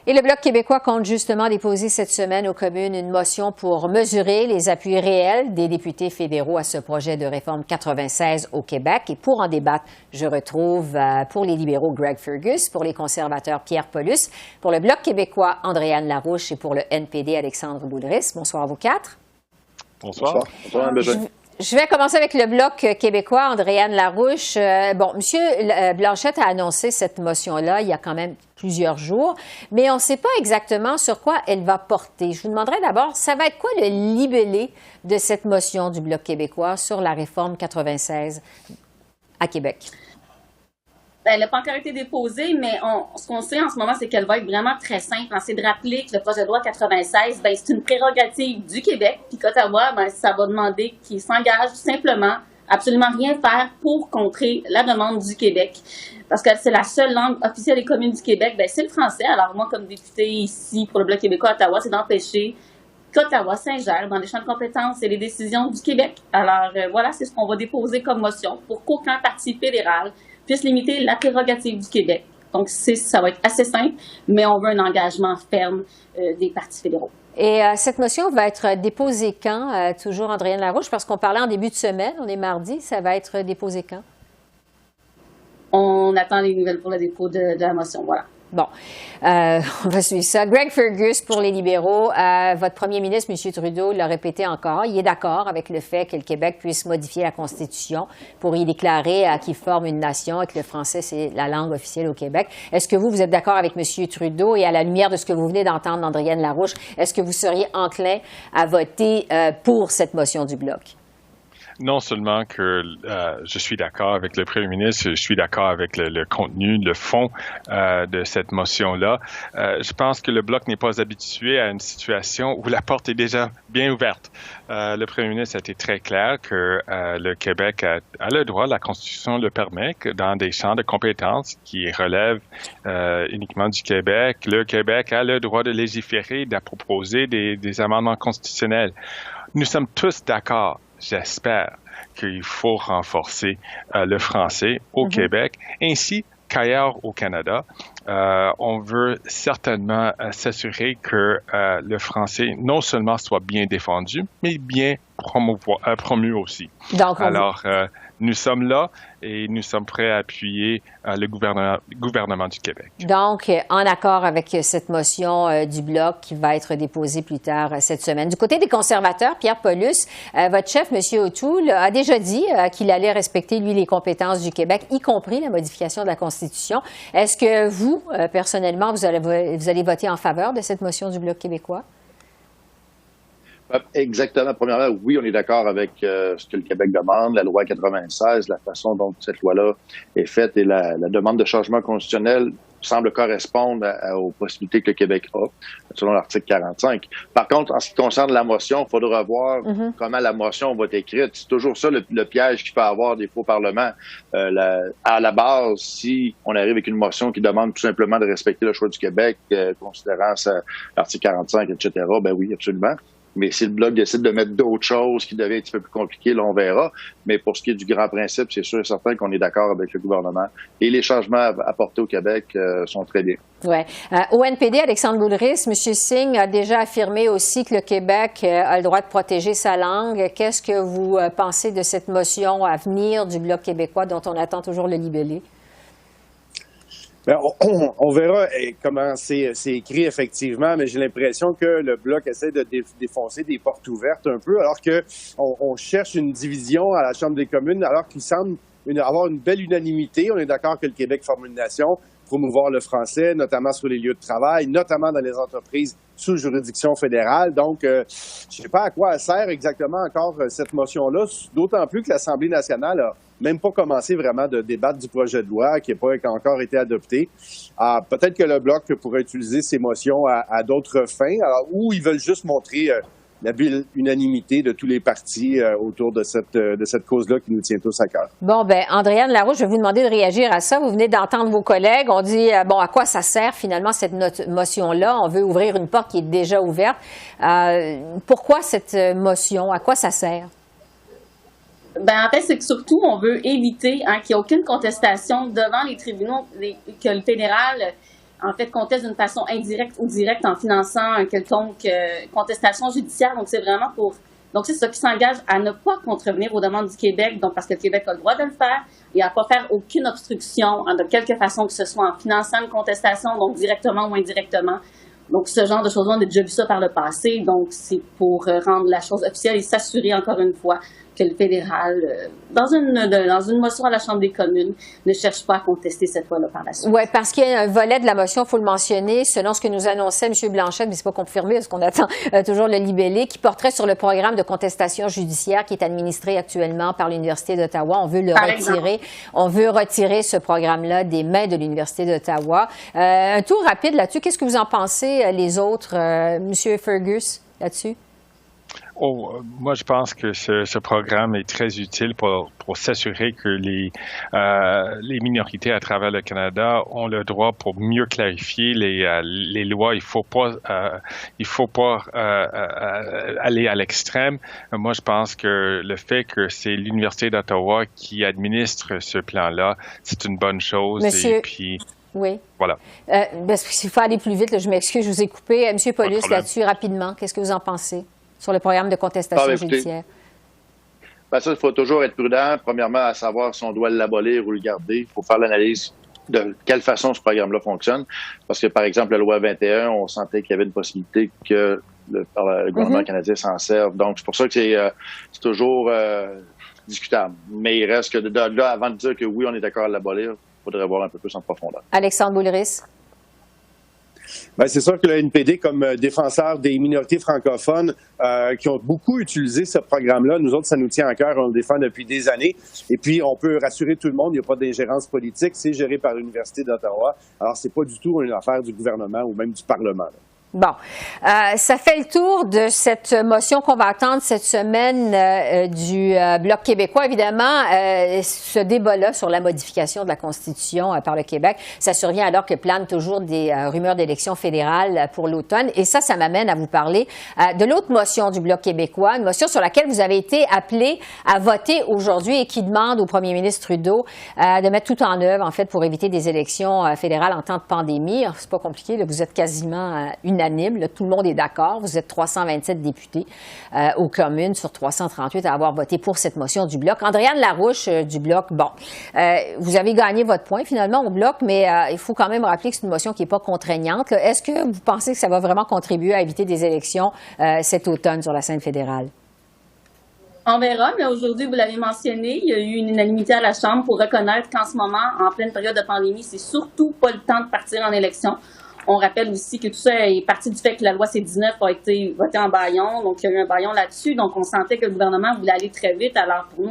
Et le Bloc québécois compte justement déposer cette semaine aux communes une motion pour mesurer les appuis réels des députés fédéraux à ce projet de réforme 96 au Québec. Et pour en débattre, je retrouve pour les libéraux Greg Fergus, pour les conservateurs Pierre Paulus, pour le Bloc québécois Andréanne Larouche et pour le NPD Alexandre Boulris. Bonsoir à vous quatre. Bonsoir. Bonsoir, Je vais commencer avec le Bloc québécois, Andréanne Larouche. M. Blanchette a annoncé cette motion-là il y a quand même plusieurs jours, mais on ne sait pas exactement sur quoi elle va porter. Je vous demanderais d'abord, ça va être quoi le libellé de cette motion du Bloc québécois sur la réforme 96 à Québec? Elle n'a pas encore été déposée, mais ce qu'on sait en ce moment, c'est qu'elle va être vraiment très simple. C'est de rappeler que le projet de loi 96, c'est une prérogative du Québec, puis qu'Ottawa, ça va demander qu'il s'engage simplement, absolument rien faire pour contrer la demande du Québec. Parce que c'est la seule langue officielle des communes du Québec, c'est le français. Alors moi, comme députée ici pour le Bloc québécois à Ottawa, c'est d'empêcher qu'Ottawa s'ingère dans les champs de compétences et les décisions du Québec. Alors voilà, c'est ce qu'on va déposer comme motion pour qu'aucun parti fédéral puisse limiter la prérogative du Québec. Donc, ça va être assez simple, mais on veut un engagement ferme des partis fédéraux. Et cette motion va être déposée quand? Toujours Andréanne Larouche, parce qu'on parlait en début de semaine, on est mardi, ça va être déposé quand? On attend les nouvelles pour le dépôt de la motion, voilà. Bon, on va suivre ça. Greg Fergus pour les libéraux. Votre premier ministre, M. Trudeau, l'a répété encore. Il est d'accord avec le fait que le Québec puisse modifier la Constitution pour y déclarer qu'il forme une nation et que le français, c'est la langue officielle au Québec. Est-ce que vous êtes d'accord avec M. Trudeau et à la lumière de ce que vous venez d'entendre d'Andréanne Larouche, est-ce que vous seriez enclin à voter pour cette motion du Bloc? Non seulement que je suis d'accord avec le premier ministre, je suis d'accord avec le contenu, le fond de cette motion-là. Je pense que le Bloc n'est pas habitué à une situation où la porte est déjà bien ouverte. Le premier ministre a été très clair que le Québec a le droit, la Constitution le permet, que dans des champs de compétences qui relèvent uniquement du Québec, le Québec a le droit de légiférer, de proposer des amendements constitutionnels. Nous sommes tous d'accord. J'espère qu'il faut renforcer le français au Québec, ainsi qu'ailleurs au Canada. On veut certainement s'assurer que le français non seulement soit bien défendu, mais bien promu aussi. Donc, nous sommes là et nous sommes prêts à appuyer le gouvernement du Québec. Donc, en accord avec cette motion du Bloc qui va être déposée plus tard cette semaine. Du côté des conservateurs, Pierre Paulus, votre chef, M. O'Toole, a déjà dit qu'il allait respecter, lui, les compétences du Québec, y compris la modification de la Constitution. Est-ce que vous, personnellement, vous allez voter en faveur de cette motion du Bloc québécois? Exactement. Premièrement, oui, on est d'accord avec ce que le Québec demande, la loi 96, la façon dont cette loi-là est faite et la demande de changement constitutionnel semble correspondre aux possibilités que le Québec a, selon l'article 45. Par contre, en ce qui concerne la motion, il faudra voir comment la motion va être écrite. C'est toujours ça le piège qu'il peut avoir des fois au Parlement. À la base, si on arrive avec une motion qui demande tout simplement de respecter le choix du Québec, considérant l'article 45, etc., ben oui, absolument. Mais si le Bloc décide de mettre d'autres choses qui deviennent un petit peu plus compliquées, là, on verra. Mais pour ce qui est du grand principe, c'est sûr et certain qu'on est d'accord avec le gouvernement. Et les changements apportés au Québec sont très bien. Oui. Au NPD, Alexandre Boulris, M. Singh a déjà affirmé aussi que le Québec a le droit de protéger sa langue. Qu'est-ce que vous pensez de cette motion à venir du Bloc québécois dont on attend toujours le libellé? Bien, on verra comment c'est écrit effectivement, mais j'ai l'impression que le Bloc essaie de défoncer des portes ouvertes un peu, alors que on cherche une division à la Chambre des communes, alors qu'il semble avoir une belle unanimité. On est d'accord que le Québec forme une nation, promouvoir le français, notamment sur les lieux de travail, notamment dans les entreprises sous juridiction fédérale. Donc, je ne sais pas à quoi elle sert exactement encore cette motion-là, d'autant plus que l'Assemblée nationale a même pas commencé vraiment de débattre du projet de loi qui n'a pas encore été adopté. Peut-être que le Bloc pourrait utiliser ces motions à d'autres fins, ou ils veulent juste montrer la belle unanimité de tous les partis autour de cette cause-là qui nous tient tous à cœur. Bon, Andréanne Larouche, je vais vous demander de réagir à ça. Vous venez d'entendre vos collègues. On dit, à quoi ça sert finalement cette motion-là? On veut ouvrir une porte qui est déjà ouverte. Pourquoi cette motion? À quoi ça sert? En fait, c'est que surtout, on veut éviter qu'il n'y ait aucune contestation devant les tribunaux, que le fédéral en fait, contestent d'une façon indirecte ou directe en finançant un quelconque contestation judiciaire. Donc, c'est vraiment donc, c'est ça qui s'engage à ne pas contrevenir aux demandes du Québec, donc parce que le Québec a le droit de le faire, et à ne pas faire aucune obstruction, de quelque façon que ce soit, en finançant une contestation, donc directement ou indirectement. Donc, ce genre de choses-là, on a déjà vu ça par le passé. Donc, c'est pour rendre la chose officielle et s'assurer, encore une fois, que le fédéral, dans une motion à la Chambre des communes, ne cherche pas à contester cette loi-là par la suite. Oui, parce qu'il y a un volet de la motion, il faut le mentionner, selon ce que nous annonçait M. Blanchette, mais c'est pas confirmé parce qu'on attend toujours le libellé, qui porterait sur le programme de contestation judiciaire qui est administré actuellement par l'Université d'Ottawa. On veut le retirer. On veut retirer ce programme-là des mains de l'Université d'Ottawa. Un tour rapide là-dessus. Qu'est-ce que vous en pensez, les autres, M. Fergus, là-dessus? Moi, je pense que ce programme est très utile pour s'assurer que les minorités à travers le Canada ont le droit pour mieux clarifier les lois. Il faut pas aller à l'extrême. Moi, je pense que le fait que c'est l'Université d'Ottawa qui administre ce plan-là, c'est une bonne chose. Monsieur... Et puis, oui. Voilà. S'il faut aller plus vite, là, je m'excuse, je vous ai coupé. Monsieur Paulus, là-dessus, rapidement, qu'est-ce que vous en pensez sur le programme de contestation judiciaire? Ça, il faut toujours être prudent. Premièrement, à savoir si on doit l'abolir ou le garder. Il faut faire l'analyse de quelle façon ce programme-là fonctionne. Parce que, par exemple, la loi 21, on sentait qu'il y avait une possibilité que le gouvernement canadien s'en serve. Donc, c'est pour ça que c'est toujours discutable. Mais il reste que là, avant de dire que oui, on est d'accord à l'abolir, il faudrait voir un peu plus en profondeur. Alexandre Boulris. Bien, c'est sûr que le NPD, comme défenseur des minorités francophones qui ont beaucoup utilisé ce programme-là, nous autres, ça nous tient à cœur, on le défend depuis des années. Et puis, on peut rassurer tout le monde, il n'y a pas d'ingérence politique, c'est géré par l'Université d'Ottawa. Alors, c'est pas du tout une affaire du gouvernement ou même du Parlement, là. Bon, ça fait le tour de cette motion qu'on va attendre cette semaine du Bloc québécois. Évidemment, ce débat-là sur la modification de la Constitution par le Québec, ça survient alors que planent toujours des rumeurs d'élections fédérales pour l'automne. Et ça m'amène à vous parler de l'autre motion du Bloc québécois, une motion sur laquelle vous avez été appelé à voter aujourd'hui et qui demande au premier ministre Trudeau de mettre tout en œuvre, en fait, pour éviter des élections fédérales en temps de pandémie. C'est pas compliqué, là, vous êtes quasiment unanime. Là, tout le monde est d'accord. Vous êtes 327 députés aux communes sur 338 à avoir voté pour cette motion du Bloc. Andréane Larouche du Bloc, bon, vous avez gagné votre point finalement au Bloc, mais il faut quand même rappeler que c'est une motion qui n'est pas contraignante. Là. Est-ce que vous pensez que ça va vraiment contribuer à éviter des élections cet automne sur la scène fédérale? On verra, mais aujourd'hui, vous l'avez mentionné, il y a eu une unanimité à la Chambre pour reconnaître qu'en ce moment, en pleine période de pandémie, c'est surtout pas le temps de partir en élection. On rappelle aussi que tout ça est parti du fait que la loi C-19 a été votée en bâillon, donc il y a eu un bâillon là-dessus, donc on sentait que le gouvernement voulait aller très vite. Alors pour nous,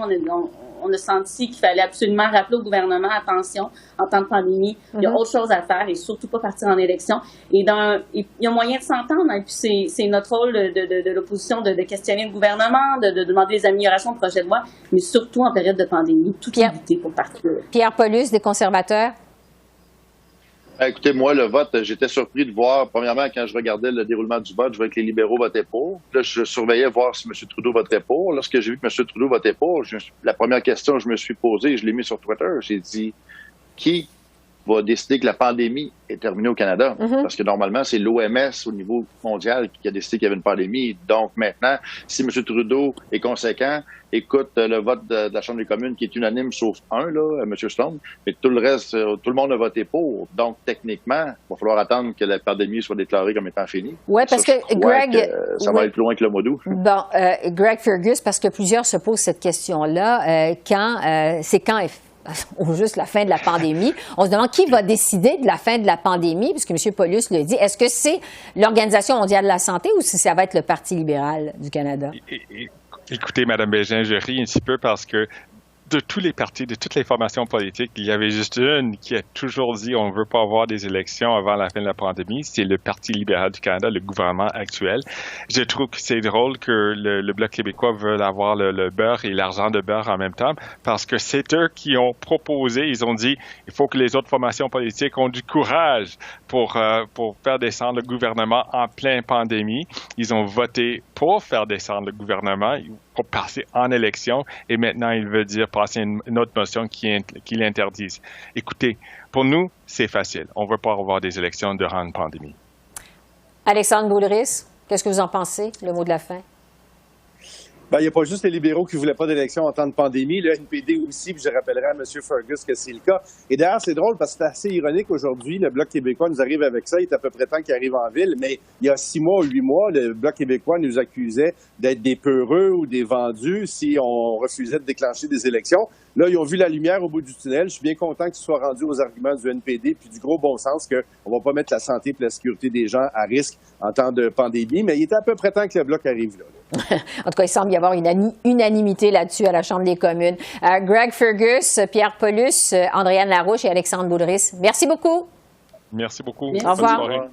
on a senti qu'il fallait absolument rappeler au gouvernement, attention, en temps de pandémie, il y a autre chose à faire et surtout pas partir en élection. Et il y a moyen de s'entendre, et puis c'est notre rôle de l'opposition de questionner le gouvernement, de demander des améliorations de projet de loi, mais surtout en période de pandémie, tout éviter pour partir. Pierre Paulus, des conservateurs. Écoutez, moi, le vote, j'étais surpris de voir, premièrement, quand je regardais le déroulement du vote, je voyais que les libéraux votaient pour. Là, je surveillais voir si M. Trudeau voterait pour. Lorsque j'ai vu que M. Trudeau votait pour, la première question que je me suis posée, je l'ai mis sur Twitter, j'ai dit, qui va décider que la pandémie est terminée au Canada? Parce que normalement, c'est l'OMS au niveau mondial qui a décidé qu'il y avait une pandémie. Donc maintenant, si M. Trudeau est conséquent, écoute le vote de la Chambre des communes qui est unanime, sauf un, là, M. Sloan, mais tout le reste, tout le monde a voté pour. Donc techniquement, il va falloir attendre que la pandémie soit déclarée comme étant finie. Oui, parce que Greg... ça va être plus loin que le mois d'août. Bon, Greg Fergus, parce que plusieurs se posent cette question-là, quand au juste la fin de la pandémie. On se demande qui va décider de la fin de la pandémie, puisque M. Paulus le dit. Est-ce que c'est l'Organisation mondiale de la santé ou si ça va être le Parti libéral du Canada? Écoutez, Mme Bégin, je ris un petit peu parce que de tous les partis, de toutes les formations politiques, il y avait juste une qui a toujours dit on ne veut pas avoir des élections avant la fin de la pandémie, c'est le Parti libéral du Canada, le gouvernement actuel. Je trouve que c'est drôle que le Bloc québécois veut avoir le beurre et l'argent de beurre en même temps, parce que c'est eux qui ont proposé, ils ont dit il faut que les autres formations politiques ont du courage pour faire descendre le gouvernement en pleine pandémie. Ils ont voté pour faire descendre le gouvernement. pour passer en élection et maintenant il veut dire passer une autre motion qui l'interdise. Écoutez, pour nous, c'est facile. On ne veut pas avoir des élections durant une pandémie. Alexandre Boulris, qu'est-ce que vous en pensez? Le mot de la fin. Ben, il n'y a pas juste les libéraux qui ne voulaient pas d'élection en temps de pandémie. Le NPD aussi, puis je rappellerai à M. Fergus que c'est le cas. Et d'ailleurs, c'est drôle parce que c'est assez ironique aujourd'hui. Le Bloc québécois nous arrive avec ça. Il est à peu près temps qu'il arrive en ville. Mais il y a 6 mois ou 8 mois, le Bloc québécois nous accusait d'être des peureux ou des vendus si on refusait de déclencher des élections. Là, ils ont vu la lumière au bout du tunnel. Je suis bien content qu'ils soient rendus aux arguments du NPD puis du gros bon sens qu'on ne va pas mettre la santé et la sécurité des gens à risque en temps de pandémie. Mais il était à peu près temps que le Bloc arrive là. En tout cas, il semble y avoir une unanimité là-dessus à la Chambre des communes. Greg Fergus, Pierre Paulus, Andréane Larouche et Alexandre Boulris, merci beaucoup. Merci beaucoup. Au revoir. Bonne soirée.